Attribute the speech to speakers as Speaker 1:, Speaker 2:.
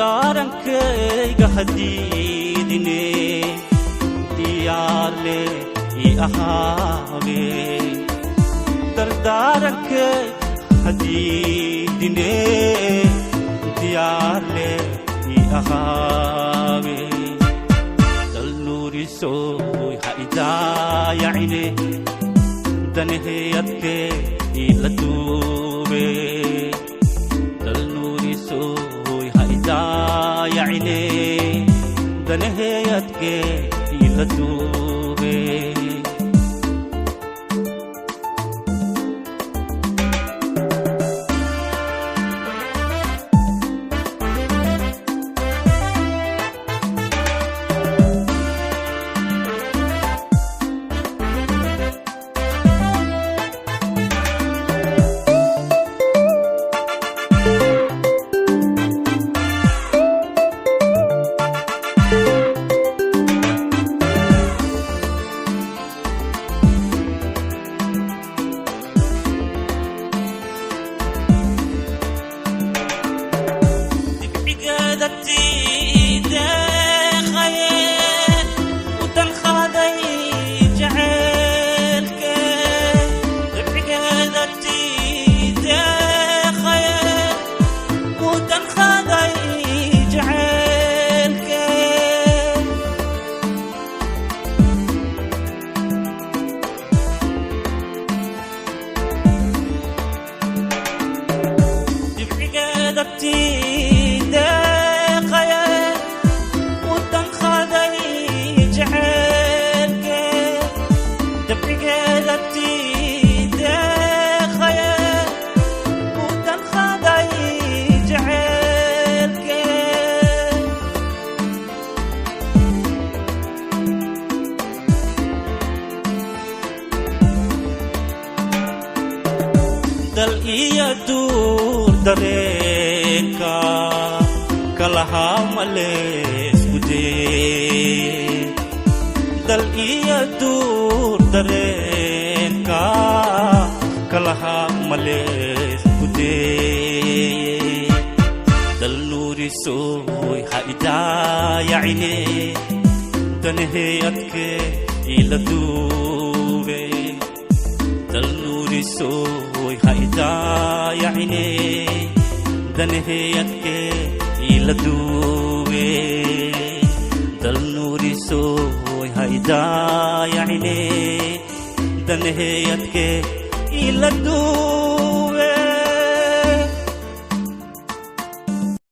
Speaker 1: dardarankayga hadiidine diyaar le ii ahaabe dardarankayga hadiidine diyaar le ii ahaabe dal nuurisoy ha idaayacine daneheyadke ila duube dal nuurisoy ha idaayacine daneheyadke ila duube dal iya dur dareenka kalahaa malees gudee dal iya dur dareenka kalahaa malees gudee dal nuurisoy ha idaayacine daneheyadke ila duube dal nuurisoy ha idaayacine daneheyadke ila duube dal nuurisoy ha idaayacine daneheyadke ila duube